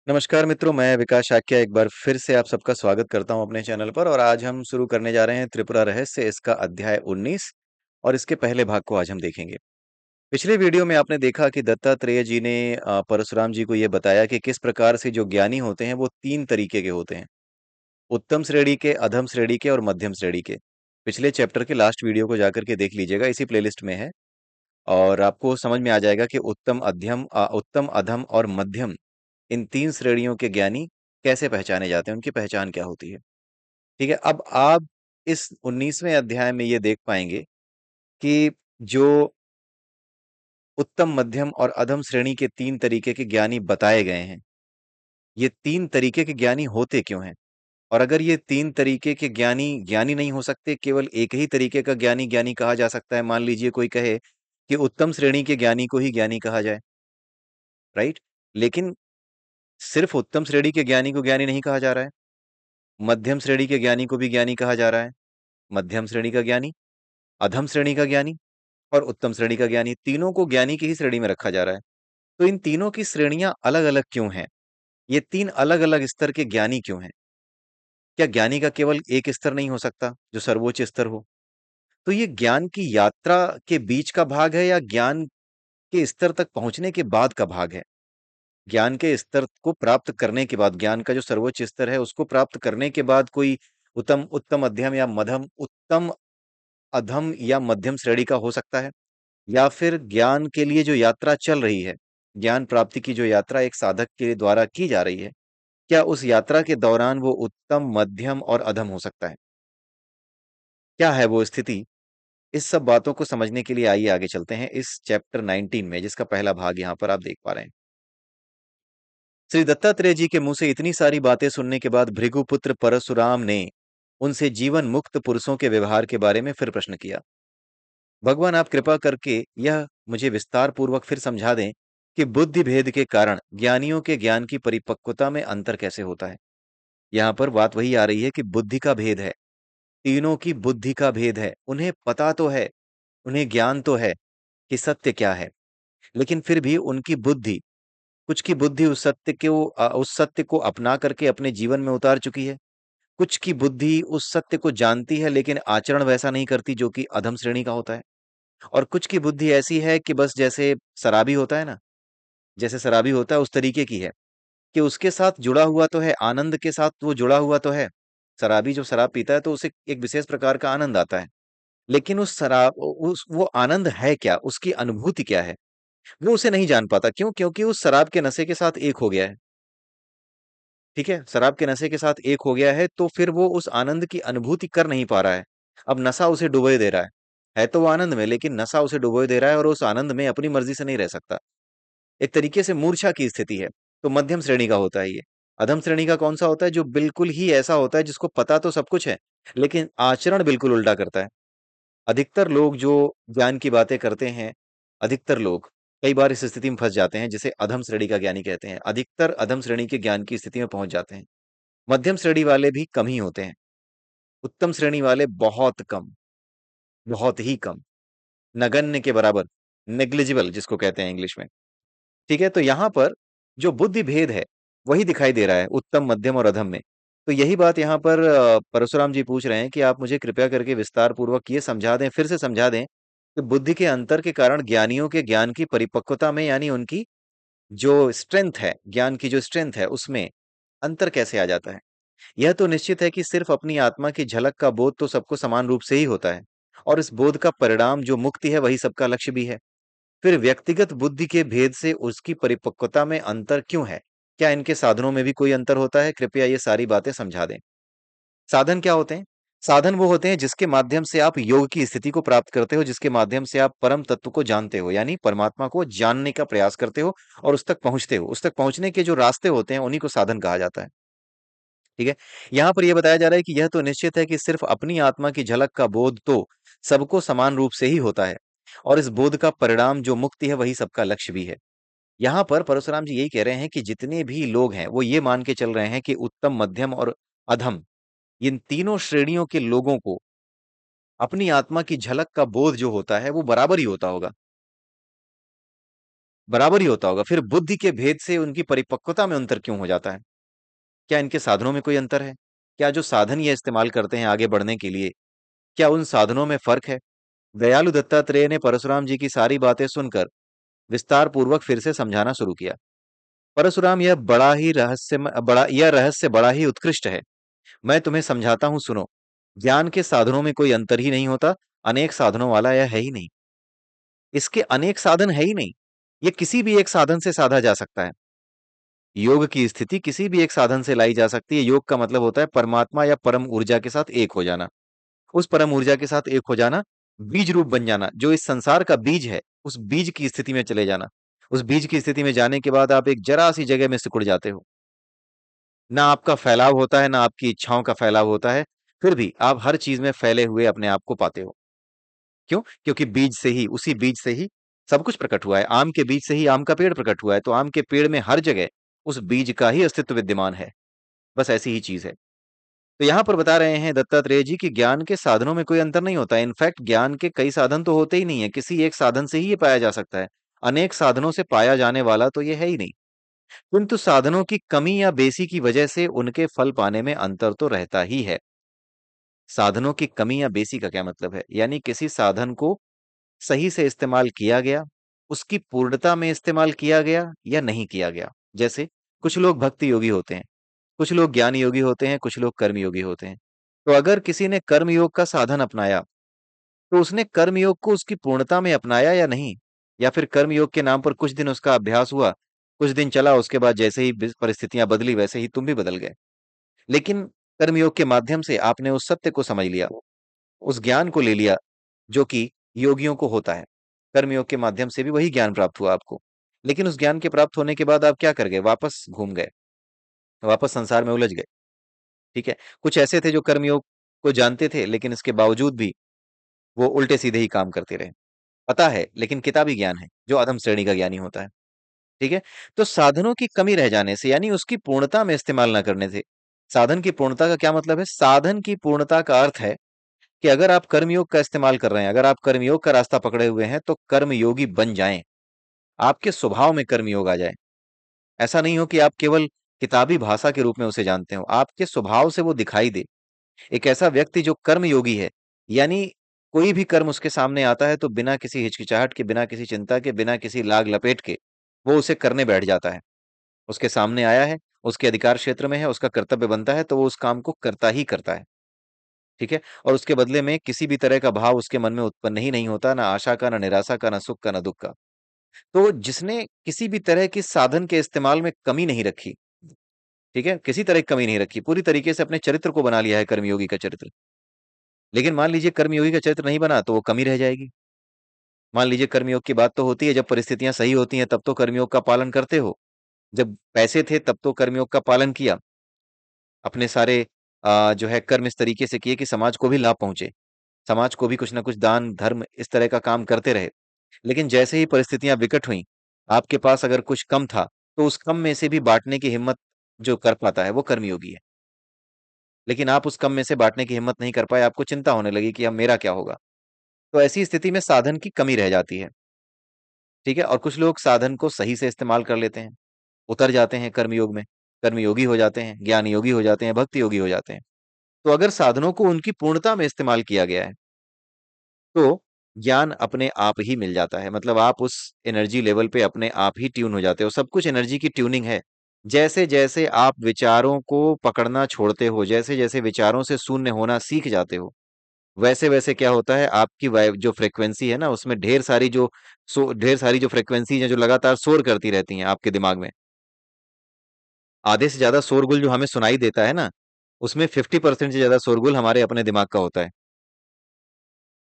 नमस्कार मित्रों, मैं विकास शाक्य एक बार फिर से आप सबका स्वागत करता हूं अपने चैनल पर। और आज हम शुरू करने जा रहे हैं त्रिपुरा रहस्य, इसका अध्याय 19 और इसके पहले भाग को आज हम देखेंगे। पिछले वीडियो में आपने देखा कि दत्तात्रेय जी ने परशुराम जी को ये बताया कि किस प्रकार से जो ज्ञानी होते हैं वो तीन तरीके के होते हैं। उत्तम श्रेणी के, अधम श्रेणी के और मध्यम श्रेणी के। पिछले चैप्टर के लास्ट वीडियो को जाकर के देख लीजिएगा, इसी प्लेलिस्ट में है। और आपको समझ में आ जाएगा कि उत्तम, अधम और मध्यम, इन तीन श्रेणियों के ज्ञानी कैसे पहचाने जाते हैं, उनकी पहचान क्या होती है। ठीक है, अब आप इस 19वें अध्याय में ये देख पाएंगे कि जो उत्तम, मध्यम और अधम श्रेणी के तीन तरीके के ज्ञानी बताए गए हैं, ये तीन तरीके के ज्ञानी होते क्यों हैं। और अगर ये तीन तरीके के ज्ञानी ज्ञानी नहीं हो सकते, केवल एक ही तरीके का ज्ञानी ज्ञानी कहा जा सकता है। मान लीजिए कोई कहे कि उत्तम श्रेणी के ज्ञानी को ही ज्ञानी कहा जाए, राइट। लेकिन सिर्फ उत्तम श्रेणी के ज्ञानी को ज्ञानी नहीं कहा जा रहा है, मध्यम श्रेणी के ज्ञानी को भी ज्ञानी कहा जा रहा है। मध्यम श्रेणी का ज्ञानी, अधम श्रेणी का ज्ञानी और उत्तम श्रेणी का ज्ञानी, तीनों को ज्ञानी की ही श्रेणी में रखा जा रहा है। तो इन तीनों की श्रेणियां अलग अलग क्यों हैं? ये तीन अलग अलग स्तर के ज्ञानी क्यों हैं? क्या ज्ञानी का केवल एक स्तर नहीं हो सकता जो सर्वोच्च स्तर हो? तो ये ज्ञान की यात्रा के बीच का भाग है या ज्ञान के स्तर तक पहुंचने के बाद का भाग है? ज्ञान के स्तर को प्राप्त करने के बाद, ज्ञान का जो सर्वोच्च स्तर है उसको प्राप्त करने के बाद कोई उत्तम उत्तम मध्यम या मध्यम उत्तम अधम या मध्यम श्रेणी का हो सकता है? या फिर ज्ञान के लिए जो यात्रा चल रही है, ज्ञान प्राप्ति की जो यात्रा एक साधक के द्वारा की जा रही है, क्या उस यात्रा के दौरान वो उत्तम, मध्यम और अधम हो सकता है? क्या है वो स्थिति? इस सब बातों को समझने के लिए आइए आगे चलते हैं इस चैप्टर 19 में, जिसका पहला भाग यहाँ पर आप देख पा रहे हैं। श्री दत्तात्रेय जी के मुंह से इतनी सारी बातें सुनने के बाद भृगुपुत्र परशुराम ने उनसे जीवन मुक्त पुरुषों के व्यवहार के बारे में फिर प्रश्न किया। भगवान, आप कृपा करके यह मुझे विस्तार पूर्वक फिर समझा दें कि बुद्धि भेद के कारण ज्ञानियों के ज्ञान की परिपक्वता में अंतर कैसे होता है। यहाँ पर बात वही आ रही है कि बुद्धि का भेद है, तीनों की बुद्धि का भेद है। उन्हें पता तो है, उन्हें ज्ञान तो है कि सत्य क्या है, लेकिन फिर भी उनकी बुद्धि, कुछ की बुद्धि उस सत्य को अपना करके अपने जीवन में उतार चुकी है। कुछ की बुद्धि उस सत्य को जानती है लेकिन आचरण वैसा नहीं करती, जो कि अधम श्रेणी का होता है। और कुछ की बुद्धि ऐसी है कि बस जैसे शराबी होता है ना, जैसे शराबी होता है उस तरीके की है कि उसके साथ जुड़ा हुआ तो है, आनंद के साथ वो जुड़ा हुआ तो है। शराबी जो शराब पीता है तो उसे एक विशेष प्रकार का आनंद आता है, लेकिन उस शराब उस वो आनंद है क्या, उसकी अनुभूति क्या है, वो उसे नहीं जान पाता। क्यों? क्योंकि उस शराब के नशे के साथ एक हो गया है। ठीक है, शराब के नशे के साथ एक हो गया है, तो फिर वो उस आनंद की अनुभूति कर नहीं पा रहा है। अब नशा उसे डुबोए दे रहा है तो वो आनंद में, लेकिन नशा उसे डुबोए दे रहा है और उस आनंद में अपनी मर्जी से नहीं रह सकता। एक तरीके से मूर्छा की स्थिति है। तो मध्यम श्रेणी का होता है ये। अधम श्रेणी का कौन सा होता है? जो बिल्कुल ही ऐसा होता है जिसको पता तो सब कुछ है, लेकिन आचरण बिल्कुल उल्टा करता है। अधिकतर लोग जो ज्ञान की बातें करते हैं, अधिकतर लोग कई बार इस स्थिति में फंस जाते हैं जिसे अधम श्रेणी का ज्ञानी कहते हैं। अधिकतर अधम श्रेणी के ज्ञान की स्थिति में पहुंच जाते हैं। मध्यम श्रेणी वाले भी कम ही होते हैं, उत्तम श्रेणी वाले बहुत कम, बहुत ही कम, नगण्य के बराबर, नेग्लिजिबल जिसको कहते हैं इंग्लिश में। ठीक है, तो यहाँ पर जो बुद्धि भेद है वही दिखाई दे रहा है उत्तम, मध्यम और अधम में। तो यही बात यहाँ पर परशुराम जी पूछ रहे हैं कि आप मुझे कृपया करके विस्तार पूर्वक ये समझा दें, फिर से समझा दें कि बुद्धि के अंतर के कारण ज्ञानियों के ज्ञान की परिपक्वता में, यानी उनकी जो स्ट्रेंथ है, ज्ञान की जो स्ट्रेंथ है उसमें अंतर कैसे आ जाता है। यह तो निश्चित है कि सिर्फ अपनी आत्मा की झलक का बोध तो सबको समान रूप से ही होता है, और इस बोध का परिणाम जो मुक्ति है वही सबका लक्ष्य भी है। फिर व्यक्तिगत बुद्धि के भेद से उसकी परिपक्वता में अंतर क्यों है? क्या इनके साधनों में भी कोई अंतर होता है? कृपया ये सारी बातें समझा दें। साधन क्या होते हैं? साधन वो होते हैं जिसके माध्यम से आप योग की स्थिति को प्राप्त करते हो, जिसके माध्यम से आप परम तत्व को जानते हो, यानी परमात्मा को जानने का प्रयास करते हो और उस तक पहुंचते हो। उस तक पहुंचने के जो रास्ते होते हैं उन्हीं को साधन कहा जाता है। ठीक है, यहाँ पर यह बताया जा रहा है कि यह तो निश्चित है कि सिर्फ अपनी आत्मा की झलक का बोध तो सबको समान रूप से ही होता है, और इस बोध का परिणाम जो मुक्ति है वही सबका लक्ष्य भी है। यहाँ पर परशुराम जी यही कह रहे हैं कि जितने भी लोग हैं वो ये मान के चल रहे हैं कि उत्तम, मध्यम और अधम, इन तीनों श्रेणियों के लोगों को अपनी आत्मा की झलक का बोध जो होता है वो बराबर ही होता होगा। बराबर ही होता होगा, फिर बुद्धि के भेद से उनकी परिपक्वता में अंतर क्यों हो जाता है? क्या इनके साधनों में कोई अंतर है? क्या जो साधन ये इस्तेमाल करते हैं आगे बढ़ने के लिए, क्या उन साधनों में फर्क है? दयालु दत्तात्रेय ने परशुराम जी की सारी बातें सुनकर विस्तार पूर्वक फिर से समझाना शुरू किया। परशुराम, यह रहस्य बड़ा ही उत्कृष्ट है। मैं तुम्हें समझाता हूं, सुनो। ज्ञान के साधनों में कोई अंतर ही नहीं होता। अनेक साधनों वाला यह है ही नहीं। इसके अनेक साधन है ही नहीं। ये किसी भी एक साधन से साधा जा सकता है। योग की स्थिति किसी भी एक साधन से लाई जा सकती है। योग का मतलब होता है परमात्मा या परम ऊर्जा के साथ एक हो जाना। उस परम ऊर्जा के साथ एक हो जाना, बीज रूप बन जाना, जो इस संसार का बीज है, उस बीज की स्थिति में चले जाना। उस बीज की स्थिति में जाने के बाद आप एक जरा सी जगह में सिकुड़ जाते हो। ना आपका फैलाव होता है, ना आपकी इच्छाओं का फैलाव होता है। फिर भी आप हर चीज में फैले हुए अपने आप को पाते हो। क्यों? क्योंकि बीज से ही, उसी बीज से ही सब कुछ प्रकट हुआ है। आम के बीज से ही आम का पेड़ प्रकट हुआ है, तो आम के पेड़ में हर जगह उस बीज का ही अस्तित्व विद्यमान है। बस ऐसी ही चीज है। तो यहाँ पर बता रहे हैं दत्तात्रेय जी कि ज्ञान के साधनों में कोई अंतर नहीं होता। इनफैक्ट ज्ञान के कई साधन तो होते ही नहीं है, किसी एक साधन से ही ये पाया जा सकता है। अनेक साधनों से पाया जाने वाला तो ये है ही नहीं। किंतु साधनों की कमी या बेसी की वजह से उनके फल पाने में अंतर तो रहता ही है। साधनों की कमी या बेसी का क्या मतलब है? यानी किसी साधन को सही से इस्तेमाल किया गया, उसकी पूर्णता में इस्तेमाल किया गया या नहीं किया गया। जैसे कुछ लोग भक्ति योगी होते हैं, कुछ लोग ज्ञान योगी होते हैं, कुछ लोग कर्म योगी होते हैं। तो अगर किसी ने कर्म योग का साधन अपनाया, तो उसने कर्म योग को उसकी पूर्णता में अपनाया या नहीं? या फिर कर्म योग के नाम पर कुछ दिन उसका अभ्यास हुआ, कुछ दिन चला, उसके बाद जैसे ही परिस्थितियां बदली वैसे ही तुम भी बदल गए। लेकिन कर्मयोग के माध्यम से आपने उस सत्य को समझ लिया, उस ज्ञान को ले लिया, जो कि योगियों को होता है। कर्मयोग के माध्यम से भी वही ज्ञान प्राप्त हुआ आपको। लेकिन उस ज्ञान के प्राप्त होने के बाद आप क्या कर गए? वापस घूम गए, वापस संसार में उलझ गए। ठीक है। कुछ ऐसे थे जो कर्मयोग को जानते थे, लेकिन इसके बावजूद भी वो उल्टे सीधे ही काम करते रहे। पता है, लेकिन किताबी ज्ञान है, जो अधम श्रेणी का ज्ञानी होता है। ठीक है। तो साधनों की कमी रह जाने से, यानी उसकी पूर्णता में इस्तेमाल ना करने से। साधन की पूर्णता का क्या मतलब है? साधन की पूर्णता का अर्थ है कि अगर आप कर्मयोग का इस्तेमाल कर रहे हैं, अगर आप कर्मयोग का रास्ता पकड़े हुए हैं, तो कर्मयोगी बन जाएं। आपके स्वभाव में कर्मयोग आ जाए। ऐसा नहीं हो कि आप केवल किताबी भाषा के रूप में उसे जानते हो, आपके स्वभाव से वो दिखाई दे। एक ऐसा व्यक्ति जो कर्मयोगी है, यानी कोई भी कर्म उसके सामने आता है तो बिना किसी हिचकिचाहट के, बिना किसी चिंता के, बिना किसी लाग लपेट के वो उसे करने बैठ जाता है। उसके सामने आया है, उसके अधिकार क्षेत्र में है, उसका कर्तव्य बनता है, तो वो उस काम को करता ही करता है। ठीक है। और उसके बदले में किसी भी तरह का भाव उसके मन में उत्पन्न ही नहीं होता, ना आशा का, ना निराशा का, ना सुख का, ना दुख का। तो जिसने किसी भी तरह की साधन के इस्तेमाल में कमी नहीं रखी, ठीक है, किसी तरह की कमी नहीं रखी, पूरी तरीके से अपने चरित्र को बना लिया है कर्मयोगी का चरित्र। लेकिन मान लीजिए कर्मयोगी का चरित्र नहीं बना, तो वो कमी रह जाएगी। मान लीजिए कर्मयोग की बात तो होती है, जब परिस्थितियां सही होती हैं तब तो कर्मयोग का पालन करते हो, जब पैसे थे तब तो कर्मयोग का पालन किया, अपने सारे जो है कर्म इस तरीके से किए कि समाज को भी लाभ पहुंचे, समाज को भी कुछ ना कुछ दान धर्म इस तरह का काम करते रहे। लेकिन जैसे ही परिस्थितियां विकट हुई, आपके पास अगर कुछ कम था, तो उस कम में से भी बांटने की हिम्मत जो कर पाता है वो कर्मयोगी है। लेकिन आप उस कम में से बांटने की हिम्मत नहीं कर पाए, आपको चिंता होने लगी कि अब मेरा क्या होगा। तो ऐसी स्थिति में साधन की कमी रह जाती है। ठीक है। और कुछ लोग साधन को सही से इस्तेमाल कर लेते हैं, उतर जाते हैं कर्मयोग में, कर्मयोगी हो जाते हैं, ज्ञान योगी हो जाते हैं, भक्ति योगी हो जाते हैं। तो अगर साधनों को उनकी पूर्णता में इस्तेमाल किया गया है, तो ज्ञान अपने आप ही मिल जाता है। मतलब आप उस एनर्जी लेवल पे अपने आप ही ट्यून हो जाते हो। सब कुछ एनर्जी की ट्यूनिंग है। जैसे जैसे आप विचारों को पकड़ना छोड़ते हो, जैसे जैसे विचारों से शून्य होना सीख जाते हो, वैसे वैसे क्या होता है, आपकी वाइब जो फ्रीक्वेंसी है ना, उसमें ढेर सारी जो फ्रीक्वेंसी है जो लगातार शोर करती रहती हैं आपके दिमाग में। आधे से ज्यादा शोरगुल जो हमें सुनाई देता है ना, उसमें 50% से ज्यादा शोरगुल हमारे अपने दिमाग का होता है।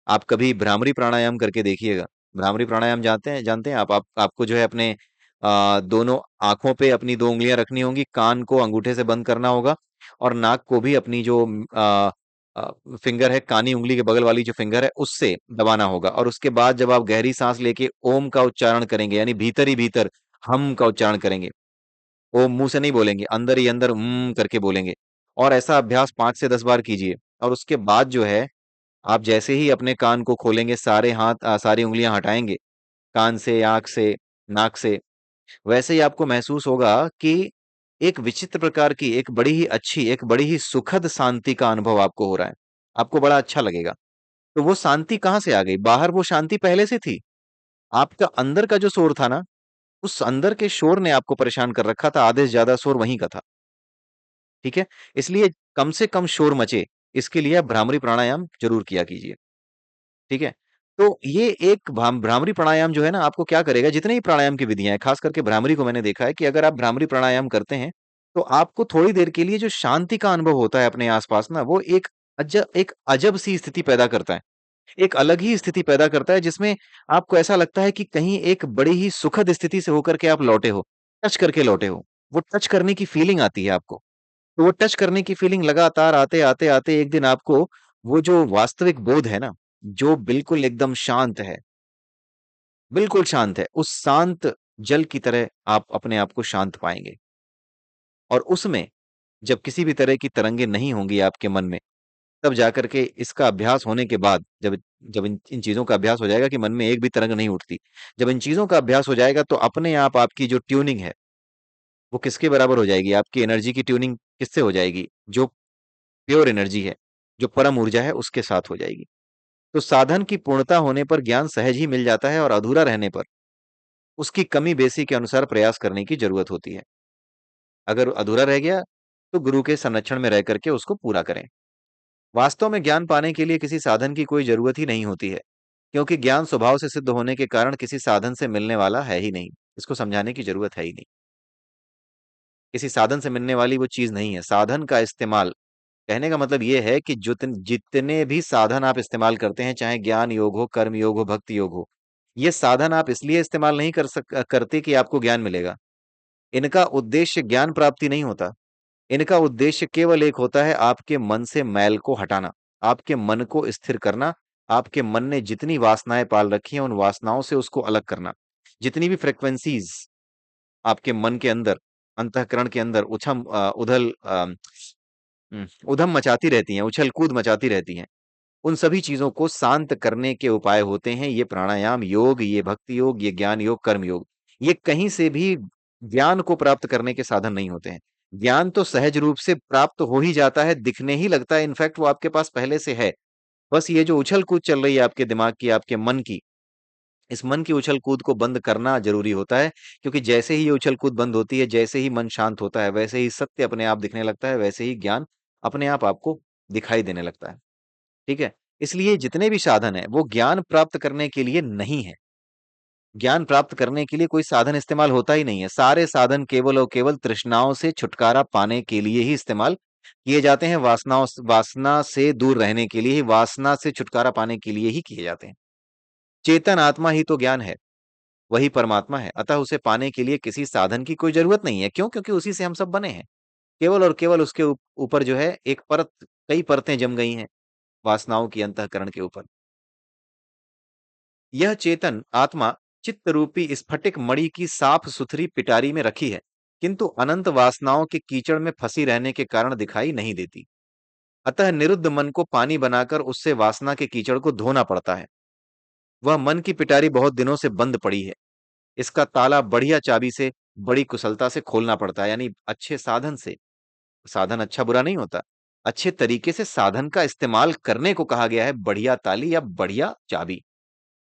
आप कभी भ्रामरी प्राणायाम करके देखिएगा। भ्रामरी प्राणायाम जानते हैं आप आपको जो है अपने दोनों आंखों पे अपनी दो उंगलियां रखनी होंगी, कान को अंगूठे से बंद करना होगा, और नाक को भी अपनी जो फिंगर है, कानी उंगली के बगल वाली जो फिंगर है उससे दबाना होगा। और उसके बाद जब आप गहरी सांस लेके ओम का उच्चारण करेंगे, यानी भीतर ही भीतर हम का उच्चारण करेंगे, ओम मुंह से नहीं बोलेंगे, अंदर ही अंदर करके बोलेंगे। और ऐसा अभ्यास 5 से 10 बार कीजिए। और उसके बाद जो है, आप जैसे ही अपने कान को खोलेंगे, सारे हाथ सारी उंगलियां हटाएंगे कान से, आंख से, नाक से, वैसे ही आपको महसूस होगा कि एक विचित्र प्रकार की, एक बड़ी ही अच्छी, एक बड़ी ही सुखद शांति का अनुभव आपको हो रहा है। आपको बड़ा अच्छा लगेगा। तो वो शांति कहाँ से आ गई? बाहर वो शांति पहले से थी। आपका अंदर का जो शोर था ना, उस अंदर के शोर ने आपको परेशान कर रखा था, आधे से ज़्यादा शोर वहीं का था। ठीक है? इसलिए कम से कम शोर मचे, इसके लिए आप भ्रामरी प्राणायाम ज़रूर किया कीजिए। ठीक है? तो ये एक भ्रामरी प्राणायाम जो है ना, आपको क्या करेगा, जितने भी प्राणायाम की विधियाँ हैं, खास करके भ्रामरी को मैंने देखा है कि अगर आप भ्रामरी प्राणायाम करते हैं, तो आपको थोड़ी देर के लिए जो शांति का अनुभव होता है अपने आस-पास ना, वो एक अजब-सी स्थिति पैदा करता है। एक अलग ही स्थिति पैदा करता है जिसमें आपको ऐसा लगता है कि कहीं एक बड़ी ही सुखद स्थिति से होकर के आप लौटे हो, टच करके लौटे हो। वो टच करने की फीलिंग आती है आपको। तो वो टच करने की फीलिंग लगातार आते एक दिन आपको वो जो वास्तविक बोध है ना, जो बिल्कुल शांत है, उस शांत जल की तरह आप अपने आप को शांत पाएँगे। और उसमें जब किसी भी तरह की तरंगे नहीं होंगी आपके मन में, तब जाकर के इसका अभ्यास होने के बाद जब जब इन इन चीज़ों का अभ्यास हो जाएगा कि मन में एक भी तरंग नहीं उठती। जब इन चीज़ों का अभ्यास हो जाएगा तो अपने आप आपकी जो ट्यूनिंग है, वो किसके बराबर हो जाएगी? आपकी एनर्जी की ट्यूनिंग किससे हो जाएगी? जो प्योर एनर्जी है, जो परम ऊर्जा है, उसके साथ हो जाएगी। तो साधन की पूर्णता होने पर ज्ञान सहज ही मिल जाता है और अधूरा रहने पर उसकी कमी बेसी के अनुसार प्रयास करने की ज़रूरत होती है। अगर अधूरा रह गया, तो गुरु के संरक्षण में रह कर के उसको पूरा करें। वास्तव में ज्ञान पाने के लिए किसी साधन की कोई ज़रूरत ही नहीं होती है, क्योंकि ज्ञान स्वभाव से सिद्ध होने के कारण किसी साधन से मिलने वाला है ही नहीं। इसको समझाने की ज़रूरत है ही नहीं। किसी साधन से मिलने वाली वो चीज़ नहीं है। साधन का इस्तेमाल, कहने का मतलब ये है कि जितने भी साधन आप इस्तेमाल करते हैं, चाहे ज्ञान योग हो, कर्म योग हो, भक्ति योग हो, ये साधन आप इसलिए इस्तेमाल नहीं करते कि आपको ज्ञान मिलेगा। इनका उद्देश्य ज्ञान प्राप्ति नहीं होता। इनका उद्देश्य केवल एक होता है, आपके मन से मैल को हटाना, आपके मन को स्थिर करना, आपके मन ने जितनी वासनाएँ पाल रखी हैं, उन वासनाओं से उसको अलग करना। जितनी भी फ्रीक्वेंसीज़ आपके मन के अंदर, अंतःकरण के अंदर उधम मचाती रहती हैं, उछल-कूद मचाती रहती हैं, उन सभी चीज़ों को शांत करने के उपाय होते हैं ये प्राणायाम योग, ये भक्ति योग, ये ज्ञान योग, कर्म योग। ये कहीं से भी ज्ञान को प्राप्त करने के साधन नहीं होते हैं। ज्ञान तो सहज रूप से प्राप्त हो ही जाता है, दिखने ही लगता है, इनफैक्ट वो आपके पास पहले से है। बस ये जो उछल-कूद चल रही है आपके दिमाग की, आपके मन की, इस मन की उछल-कूद को बंद करना ज़रूरी होता है, क्योंकि जैसे ही ये उछल-कूद बंद होती है, जैसे ही मन शांत होता है, वैसे ही सत्य अपने आप दिखने लगता है, वैसे ही ज्ञान अपने आप आपको दिखाई देने लगता है। ठीक है? इसलिए जितने भी साधन हैं, वो ज्ञान प्राप्त करने के लिए नहीं है। ज्ञान प्राप्त करने के लिए कोई साधन इस्तेमाल होता ही नहीं है। सारे साधन केवल और केवल तृष्णाओं से छुटकारा पाने के लिए ही इस्तेमाल किए जाते हैं, वासना से दूर रहने के लिए ही, वासना से छुटकारा पाने के लिए ही किए जाते हैं। चेतन आत्मा ही तो ज्ञान है, वही परमात्मा है। अतः उसे पाने के लिए किसी साधन की कोई ज़रूरत नहीं है। क्यों? क्योंकि उसी से हम सब बने हैं। केवल और केवल उसके ऊपर जो है एक परत, कई परतें जम गई हैं, वासनाओं की अंतःकरण के ऊपर। यह चेतन आत्मा चित्त रूपी स्फटिक मणि की साफ सुथरी पिटारी में रखी है, किंतु अनंत वासनाओं के कीचड़ में फंसी रहने के कारण दिखाई नहीं देती। अतः निरुद्ध मन को पानी बनाकर उससे वासना के कीचड़ को धोना पड़ता है। वह मन की पिटारी बहुत दिनों से बंद पड़ी है। इसका ताला बढ़िया चाबी से, बड़ी कुशलता से खोलना पड़ता है, यानी अच्छे साधन से। साधन अच्छा बुरा नहीं होता, अच्छे तरीके से साधन का इस्तेमाल करने को कहा गया है, बढ़िया ताली या बढ़िया चाबी।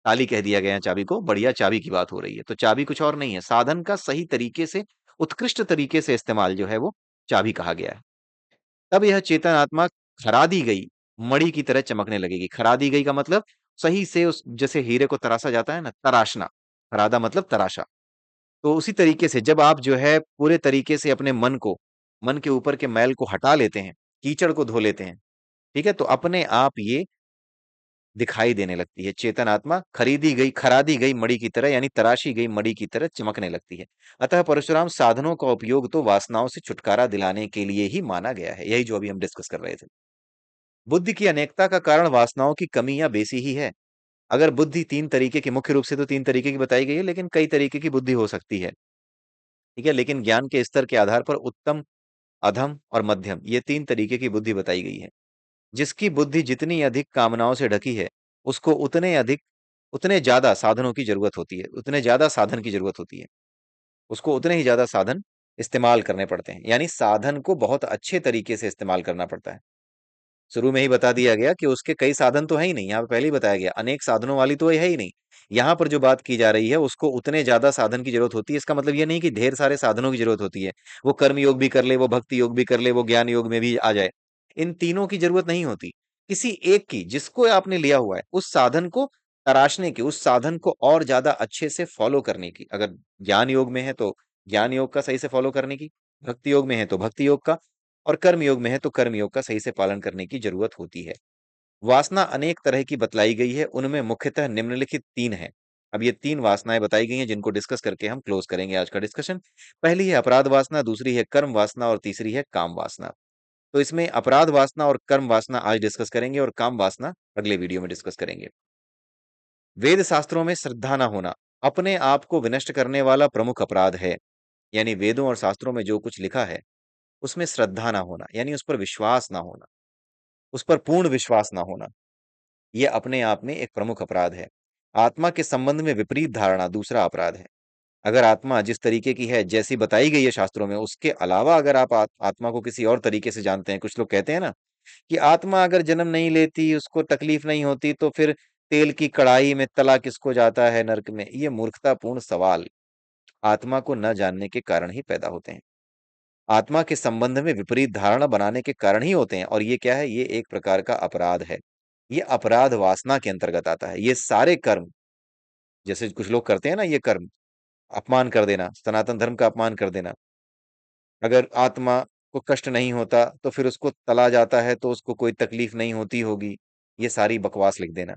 ताली कह दिया गया है चाबी को, बढ़िया चाबी की बात हो रही है। तो चाबी कुछ और नहीं है, साधन का सही तरीके से, उत्कृष्ट तरीके से इस्तेमाल जो है वो चाबी कहा गया है। तब यह चेतन आत्मा खरा दी गई मणि की तरह चमकने लगेगी। खरा दी गई का मतलब सही से, उस जैसे हीरे को तराशा जाता है ना, तराशना। खरादा मतलब तराशा। तो उसी तरीके से जब आप जो है पूरे तरीके से अपने मन को, मन के ऊपर के मैल को हटा लेते हैं, कीचड़ को धो लेते हैं, ठीक है? तो अपने आप ये दिखाई देने लगती है। चेतन आत्मा खरादी गई मणि की तरह, यानी तराशी गई मणि की तरह चमकने लगती है। अतः परशुराम साधनों का उपयोग तो वासनाओं से छुटकारा दिलाने के लिए ही माना गया है। यही जो अभी हम डिस्कस कर रहे थे। बुद्धि की अनेकता का कारण वासनाओं की कमी या बेसी ही है। अगर बुद्धि 3 तरीके की, मुख्य रूप से तो 3 तरीके की बताई गई है, लेकिन कई तरीके की बुद्धि हो सकती है। ठीक है? लेकिन ज्ञान के स्तर के आधार पर उत्तम, अधम और मध्यम, ये 3 तरीके की बुद्धि बताई गई है। जिसकी बुद्धि जितनी अधिक कामनाओं से ढकी है, उसको उतने अधिक उतने ज़्यादा साधनों की ज़रूरत होती है, उतने ज़्यादा साधन की ज़रूरत होती है। उसको उतने ही ज़्यादा साधन इस्तेमाल करने पड़ते हैं, यानी साधन को बहुत अच्छे तरीके से इस्तेमाल करना पड़ता है। शुरू में ही बता दिया गया कि उसके कई साधन तो है ही नहीं, यहाँ पे पहले ही बताया गया, अनेक साधनों वाली तो ये है ही नहीं। यहाँ पर जो बात की जा रही है, उसको उतने ज़्यादा साधन की ज़रूरत होती है, इसका मतलब ये नहीं कि ढेर सारे साधनों की ज़रूरत होती है। वो कर्म योग भी कर ले, वो भक्ति योग भी कर ले, वो ज्ञान योग में भी आ जाए। इन तीनों की ज़रूरत नहीं होती। किसी एक की, जिसको आपने लिया हुआ है, उस साधन को तराशने की, उस साधन को और ज़्यादा अच्छे से फ़ॉलो करने की। अगर ज्ञान योग में है, तो ज्ञान योग का सही से फ़ॉलो करने की, भक्ति योग में है, तो भक्ति योग का, और कर्म योग में है, तो कर्म योग का सही से पालन करने की ज़रूरत होती है। वासना अनेक तरह की बतलाई गई है, उनमें मुख्यतः निम्नलिखित 3 हैं। अब ये 3 वासनाएँ बताई गई हैं, जिनको डिस्कस करके हम क्लोज़ करेंगे आज का डिस्कशन। पहली है अपराध वासना, दूसरी है कर्म वासना और तीसरी है काम वासना। तो इसमें अपराध वासना और कर्म वासना आज डिस्कस करेंगे और काम वासना अगले वीडियो में डिस्कस करेंगे। वेद शास्त्रों में श्रद्धा न होना, अपने आप को विनष्ट करने वाला प्रमुख अपराध है। यानी वेदों और शास्त्रों में जो कुछ लिखा है, उसमें श्रद्धा ना होना, यानी उस पर विश्वास ना होना, उस पर पूर्ण विश्वास ना होना। ये अपने आप में एक प्रमुख अपराध है। आत्मा के संबंध में विपरीत धारणा दूसरा अपराध है। अगर आत्मा जिस तरीके की है, जैसी बताई गई है शास्त्रों में, उसके अलावा अगर आप आत्मा को किसी और तरीके से जानते हैं, कुछ लोग कहते हैं ना कि आत्मा अगर जन्म नहीं लेती, उसको तकलीफ नहीं होती, तो फिर तेल की कढ़ाई में तला किसको जाता है नरक में? ये मूर्खतापूर्ण सवाल आत्मा को न जानने के कारण ही पैदा होते हैं। आत्मा के संबंध में विपरीत धारणा बनाने के कारण ही होते हैं, और ये क्या है? ये एक प्रकार का अपराध है। ये अपराध वासना के अंतर्गत आता है। ये सारे कर्म, जैसे कुछ लोग करते हैं ना, ये कर्म, अपमान कर देना, सनातन धर्म का अपमान कर देना। अगर आत्मा को कष्ट नहीं होता, तो फिर उसको तला जाता है, तो उसको कोई तकलीफ नहीं होती होगी। ये सारी बकवास लिख देना,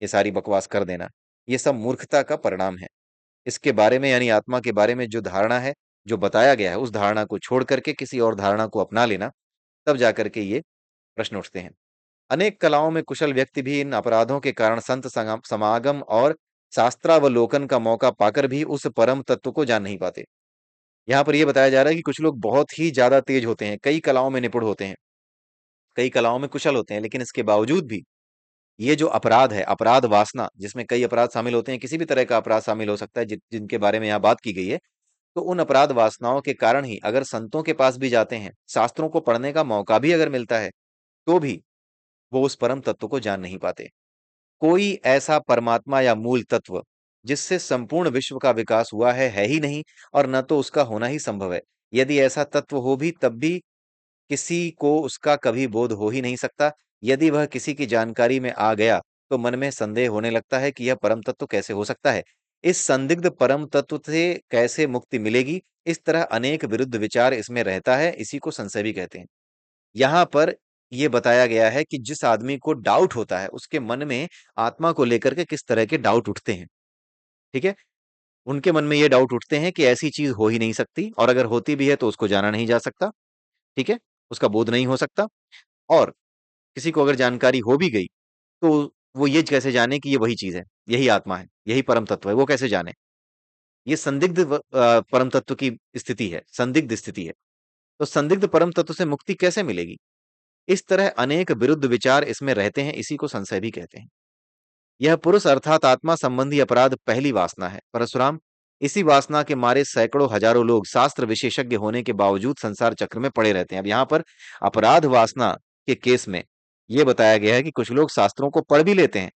ये सारी बकवास कर देना। ये सब मूर्खता का परिणाम है। इसके बारे में, यानी आत्मा के बारे में जो धारणा है, जो बताया गया है, उस धारणा को छोड़ करके किसी और धारणा को अपना लेना, तब जाकर के ये प्रश्न उठते हैं। अनेक कलाओं में कुशल व्यक्ति भी इन अपराधों के कारण संत समागम और शास्त्रावलोकन का मौका पाकर भी उस परम तत्व को जान नहीं पाते। यहाँ पर ये बताया जा रहा है कि कुछ लोग बहुत ही ज्यादा तेज होते हैं, कई कलाओं में निपुण होते हैं, कई कलाओं में कुशल होते हैं, लेकिन इसके बावजूद भी ये जो अपराध है, अपराध वासना, जिसमें कई अपराध शामिल होते हैं, किसी भी तरह का अपराध शामिल हो सकता है, जिनके बारे में यहाँ बात की गई है, तो उन अपराध वासनाओं के कारण ही अगर संतों के पास भी जाते हैं, शास्त्रों को पढ़ने का मौका भी अगर मिलता है, तो भी वो उस परम तत्व को जान नहीं पाते। कोई ऐसा परमात्मा या मूल तत्व जिससे संपूर्ण विश्व का विकास हुआ है ही नहीं, और न तो उसका होना ही संभव है। यदि ऐसा तत्व हो भी, तब भी किसी को उसका कभी बोध हो ही नहीं सकता। यदि वह किसी की जानकारी में आ गया, तो मन में संदेह होने लगता है कि यह परम तत्व कैसे हो सकता है। इस संदिग्ध परम तत्व से कैसे मुक्ति मिलेगी? इस तरह अनेक विरुद्ध विचार इसमें रहता है, इसी को संशय भी कहते हैं। यहाँ पर ये बताया गया है कि जिस आदमी को डाउट होता है, उसके मन में आत्मा को लेकर के किस तरह के डाउट उठते हैं, ठीक है? उनके मन में ये डाउट उठते हैं कि ऐसी चीज हो ही नहीं सकती, और अगर होती भी है तो उसको जाना नहीं जा सकता, ठीक है? उसका बोध नहीं हो सकता, और किसी को अगर जानकारी हो भी गई, तो वो ये कैसे जाने कि ये वही चीज है, यही आत्मा है, यही परम तत्व है, वो कैसे जाने? ये संदिग्ध परम तत्व की स्थिति है, संदिग्ध स्थिति है। तो संदिग्ध परम तत्व से मुक्ति कैसे मिलेगी? इस तरह अनेक विरुद्ध विचार इसमें रहते हैं, इसी को संशय भी कहते हैं। यह पुरुष अर्थात आत्मा संबंधी अपराध पहली वासना है। परशुराम, इसी वासना के मारे सैकड़ों हजारों लोग शास्त्र विशेषज्ञ होने के बावजूद संसार चक्र में पड़े रहते हैं। अब यहाँ पर अपराध वासना के केस में यह बताया गया है कि कुछ लोग शास्त्रों को पढ़ भी लेते हैं,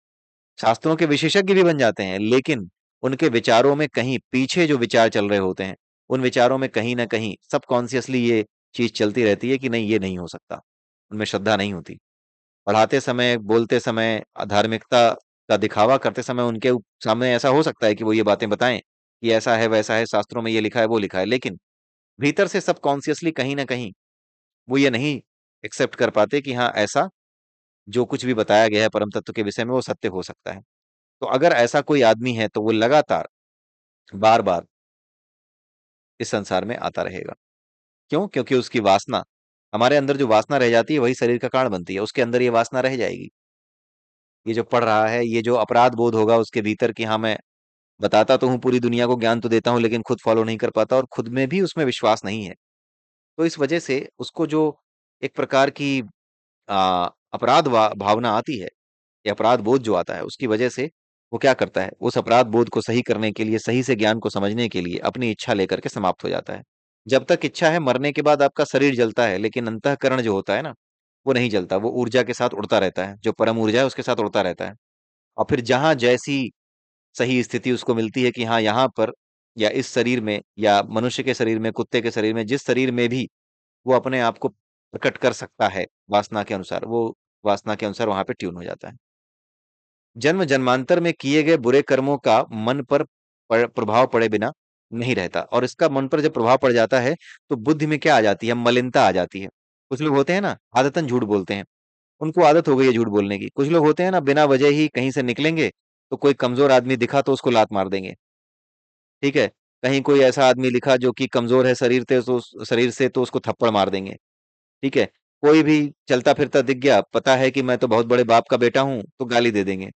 शास्त्रों के विशेषज्ञ भी बन जाते हैं, लेकिन उनके विचारों में कहीं पीछे जो विचार चल रहे होते हैं, उन विचारों में कहीं ना कहीं सबकॉन्शियसली ये चीज चलती रहती है कि नहीं, ये नहीं हो सकता। उनमें श्रद्धा नहीं होती। पढ़ाते समय, बोलते समय, धार्मिकता का दिखावा करते समय उनके सामने ऐसा हो सकता है कि वो ये बातें बताएं कि ऐसा है, वैसा है, शास्त्रों में ये लिखा है, वो लिखा है, लेकिन भीतर से सबकॉन्शियसली कहीं ना कहीं वो ये नहीं एक्सेप्ट कर पाते कि हाँ, ऐसा जो कुछ भी बताया गया है परम तत्व के विषय में, वो सत्य हो सकता है। तो अगर ऐसा कोई आदमी है, तो वो लगातार बार बार इस संसार में आता रहेगा। क्यों? क्योंकि उसकी वासना, हमारे अंदर जो वासना रह जाती है, वही शरीर का कारण बनती है, उसके अंदर ये वासना रह जाएगी। ये जो पढ़ रहा है, ये जो अपराध बोध होगा उसके भीतर कि हाँ, मैं बताता तो हूँ, पूरी दुनिया को ज्ञान तो देता हूँ, लेकिन खुद फॉलो नहीं कर पाता, और खुद में भी उसमें विश्वास नहीं है। तो इस वजह से उसको जो एक प्रकार की अपराध भावना आती है, या अपराध बोध जो आता है, उसकी वजह से वो क्या करता है, उस अपराध बोध को सही करने के लिए, सही से ज्ञान को समझने के लिए अपनी इच्छा लेकर के समाप्त हो जाता है। जब तक इच्छा है, मरने के बाद आपका शरीर जलता है, लेकिन अंतःकरण जो होता है ना, वो नहीं जलता, वो ऊर्जा के साथ उड़ता रहता है, जो परम ऊर्जा है उसके साथ उड़ता रहता है। और फिर जहां जैसी सही स्थिति उसको मिलती है कि हाँ यहाँ पर, या इस शरीर में, या मनुष्य के शरीर में, कुत्ते के शरीर में, जिस शरीर में भी वो अपने आप को प्रकट कर सकता है वासना के अनुसार, वो वासना के अनुसार वहां पे ट्यून हो जाता है। जन्म जन्मांतर में किए गए बुरे कर्मों का मन पर प्रभाव पड़े बिना नहीं रहता, और इसका मन पर जब प्रभाव पड़ जाता है तो बुद्धि में क्या आ जाती है, मलिनता आ जाती है। कुछ लोग होते हैं ना, आदतन झूठ बोलते हैं, उनको आदत हो गई है झूठ बोलने की। कुछ लोग होते हैं ना, बिना वजह ही कहीं से निकलेंगे तो कोई कमजोर आदमी दिखा तो उसको लात मार देंगे। ठीक है, कहीं कोई ऐसा आदमी लिखा जो कि कमजोर है शरीर से, तो उसको थप्पड़ मार देंगे। ठीक है, कोई भी चलता फिरता दिख गया, पता है कि मैं तो बहुत बड़े बाप का बेटा हूं, तो गाली दे देंगे,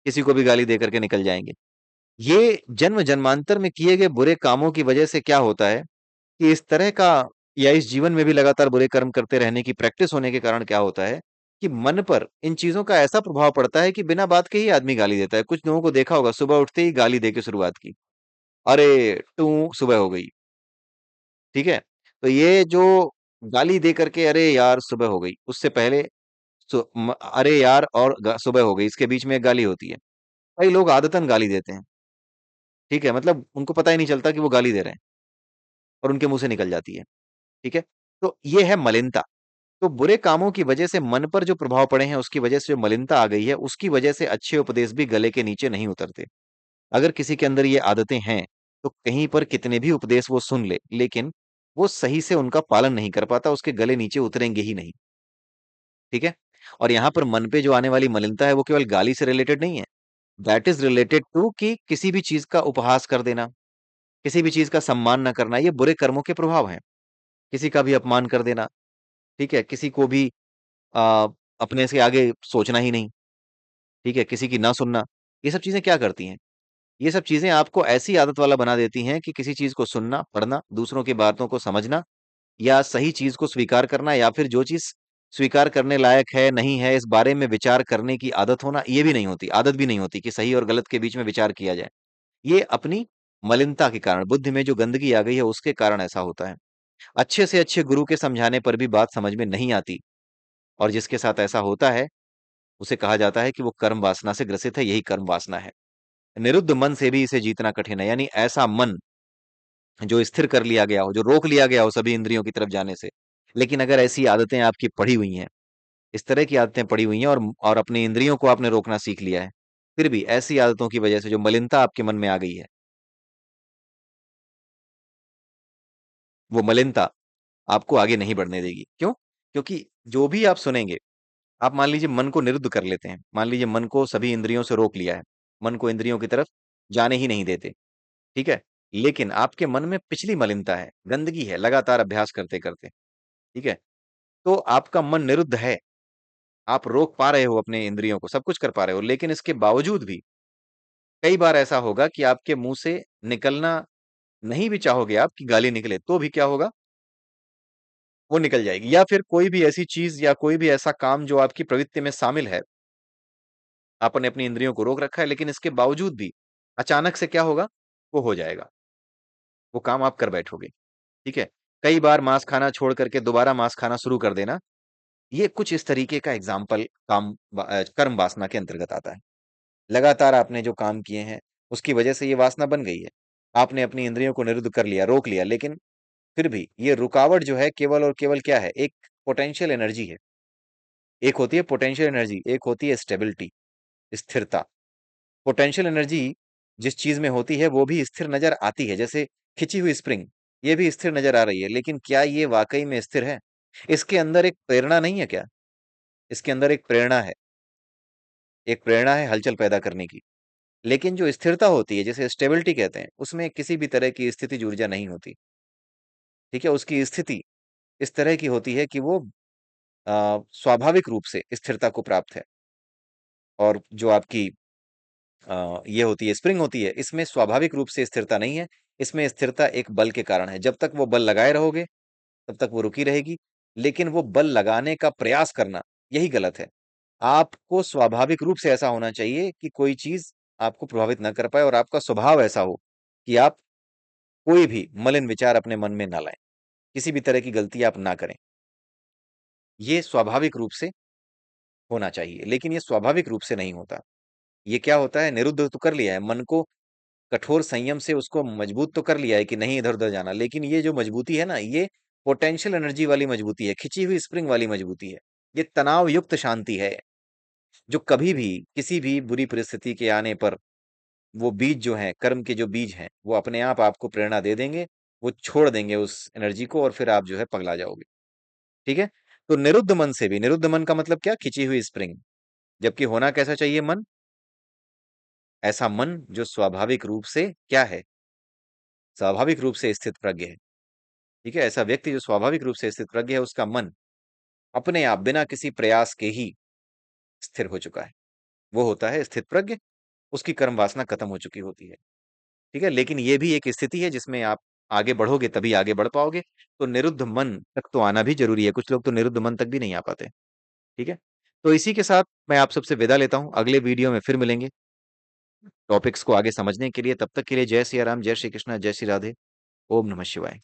किसी को भी गाली दे करके निकल जाएंगे। ये जन्म जन्मांतर में किए गए बुरे कामों की वजह से क्या होता है कि इस तरह का, या इस जीवन में भी लगातार बुरे कर्म करते रहने की प्रैक्टिस होने के कारण क्या होता है कि मन पर इन चीजों का ऐसा प्रभाव पड़ता है कि बिना बात के ही आदमी गाली देता है। कुछ लोगों को देखा होगा, सुबह उठते ही गाली दे के शुरुआत की, अरे टू सुबह हो गई। ठीक है, तो ये जो गाली दे करके अरे यार सुबह हो गई, उससे पहले अरे यार और सुबह हो गई, इसके बीच में एक गाली होती है। कई लोग आदतन गाली देते हैं। ठीक है, मतलब उनको पता ही नहीं चलता कि वो गाली दे रहे हैं, और उनके मुंह से निकल जाती है। ठीक है, तो ये है मलिनता। तो बुरे कामों की वजह से मन पर जो प्रभाव पड़े हैं, उसकी वजह से जो मलिनता आ गई है, उसकी वजह से अच्छे उपदेश भी गले के नीचे नहीं उतरते। अगर किसी के अंदर ये आदतें हैं, तो कहीं पर कितने भी उपदेश वो सुन ले, लेकिन वो सही से उनका पालन नहीं कर पाता, उसके गले नीचे उतरेंगे ही नहीं। ठीक है, और यहाँ पर मन पे जो आने वाली मलिनता है, वो केवल गाली से रिलेटेड नहीं है। दैट इज रिलेटेड टू कि किसी भी चीज का उपहास कर देना, किसी भी चीज का सम्मान न करना, ये बुरे कर्मों के प्रभाव हैं। किसी का भी अपमान कर देना, ठीक है, किसी को भी आ, अपने से आगे सोचना ही नहीं, ठीक है, किसी की ना सुनना, ये सब चीजें क्या करती हैं, ये सब चीजें आपको ऐसी आदत वाला बना देती हैं कि किसी चीज को सुनना, पढ़ना, दूसरों की बातों को समझना, या सही चीज को स्वीकार करना, या फिर जो चीज स्वीकार करने लायक है नहीं है इस बारे में विचार करने की आदत होना, ये भी नहीं होती, आदत भी नहीं होती कि सही और गलत के बीच में विचार किया जाए। ये अपनी मलिनता के कारण, बुद्धि में जो गंदगी आ गई है उसके कारण ऐसा होता है। अच्छे से अच्छे गुरु के समझाने पर भी बात समझ में नहीं आती, और जिसके साथ ऐसा होता है उसे कहा जाता है कि वो कर्म वासना से ग्रसित है, यही कर्म वासना है। निरुद्ध मन से भी इसे जीतना कठिन है, यानी ऐसा मन जो स्थिर कर लिया गया हो, जो रोक लिया गया हो सभी इंद्रियों की तरफ जाने से। लेकिन अगर ऐसी आदतें आपकी पड़ी हुई हैं, इस तरह की आदतें पड़ी हुई हैं, और अपनी इंद्रियों को आपने रोकना सीख लिया है, फिर भी ऐसी आदतों की वजह से जो मलिनता आपके मन में आ गई है, वो मलिनता आपको आगे नहीं बढ़ने देगी। क्यों? क्योंकि जो भी आप सुनेंगे, आप मान लीजिए मन को निरुद्ध कर लेते हैं, मान लीजिए मन को सभी इंद्रियों से रोक लिया है, मन को इंद्रियों की तरफ जाने ही नहीं देते। ठीक है, लेकिन आपके मन में पिछली मलिनता है, गंदगी है, लगातार अभ्यास करते करते। ठीक है, तो आपका मन निरुद्ध है, आप रोक पा रहे हो अपने इंद्रियों को, सब कुछ कर पा रहे हो, लेकिन इसके बावजूद भी कई बार ऐसा होगा कि आपके मुंह से निकलना नहीं भी चाहोगे आप कि गाली निकले, तो भी क्या होगा, वो निकल जाएगी। या फिर कोई भी ऐसी चीज या कोई भी ऐसा काम जो आपकी प्रवृत्ति में शामिल है, आपने अपनी इंद्रियों को रोक रखा है, लेकिन इसके बावजूद भी अचानक से क्या होगा, वो हो जाएगा, वो काम आप कर बैठोगे। ठीक है, कई बार मांस खाना छोड़ करके दोबारा मांस खाना शुरू कर देना, ये कुछ इस तरीके का एग्जाम्पल कर्म वासना के अंतर्गत आता है। लगातार आपने जो काम किए हैं, उसकी वजह से ये वासना बन गई है। आपने अपनी इंद्रियों को निरुद्ध कर लिया, रोक लिया, लेकिन फिर भी ये रुकावट जो है केवल और केवल क्या है, एक पोटेंशियल एनर्जी है। एक होती है पोटेंशियल एनर्जी, एक होती है स्टेबिलिटी, स्थिरता। पोटेंशियल एनर्जी जिस चीज में होती है वो भी स्थिर नजर आती है, जैसे खिंची हुई स्प्रिंग, ये भी स्थिर नजर आ रही है, लेकिन क्या ये वाकई में स्थिर है? इसके अंदर एक प्रेरणा नहीं है क्या? इसके अंदर एक प्रेरणा है, एक प्रेरणा है हलचल पैदा करने की। लेकिन जो स्थिरता होती है, जिसे स्टेबिलिटी कहते हैं, उसमें किसी भी तरह की स्थिति ऊर्जा नहीं होती। ठीक है, उसकी स्थिति इस तरह की होती है कि वो स्वाभाविक रूप से स्थिरता को प्राप्त है। और जो आपकी ये होती है, स्प्रिंग होती है, इसमें स्वाभाविक रूप से स्थिरता नहीं है। इसमें स्थिरता एक बल के कारण है, जब तक वो बल लगाए रहोगे तब तक वो रुकी रहेगी। लेकिन वो बल लगाने का प्रयास करना, यही गलत है। आपको स्वाभाविक रूप से ऐसा होना चाहिए कि कोई चीज आपको प्रभावित ना कर पाए और आपका स्वभाव ऐसा हो कि आप कोई भी मलिन विचार अपने मन में ना लाएँ, किसी भी तरह की गलती आप ना करें। ये स्वाभाविक रूप से होना चाहिए, लेकिन ये स्वाभाविक रूप से नहीं होता। ये क्या होता है, निरुद्ध तो कर लिया है, मन को कठोर संयम से उसको मजबूत तो कर लिया है कि नहीं इधर-उधर जाना, लेकिन ये जो मजबूती है ना, ये पोटेंशियल एनर्जी वाली मजबूती है, खिंची हुई स्प्रिंग वाली मजबूती है। ये तनाव युक्त शांति है, जो कभी भी, किसी भी बुरी परिस्थिति के आने पर वो बीज जो हैं, कर्म के जो बीज हैं, वो अपने आप आपको प्रेरणा दे देंगे, वो छोड़ देंगे उस एनर्जी को और फिर आप जो है पगला जाओगे, ठीक है? तो निरुद्ध मन से भी, निरुद्ध मन का मतलब क्या? खिंची हुई स्प्रिंग, जबकि होना कैसा चाहिए मन? ऐसा मन जो स्वाभाविक रूप से क्या है? स्वाभाविक रूप से स्थित प्रज्ञ है, ठीक है? ऐसा व्यक्ति जो स्वाभाविक रूप से स्थित प्रज्ञ है, उसका मन अपने आप बिना किसी प्रयास के ही स्थिर हो चुका है। वो होता है स्थित प्रज्ञ, उसकी कर्म वासना खत्म हो चुकी होती है। ठीक है? लेकिन ये भी एक स्थिति है जिसमें आप आगे बढ़ोगे तभी आगे बढ़ पाओगे। तो निरुद्ध मन तक तो आना भी ज़रूरी है। कुछ लोग तो निरुद्ध मन तक भी नहीं आ पाते। ठीक है? तो इसी के साथ मैं आप सबसे विदा लेता हूँ। अगले वीडियो में फिर मिलेंगे टॉपिक्स को आगे समझने के लिए। तब तक के लिए जय सिया राम, जय श्री कृष्णा, जय श्री राधे। ओम नमः शिवाय।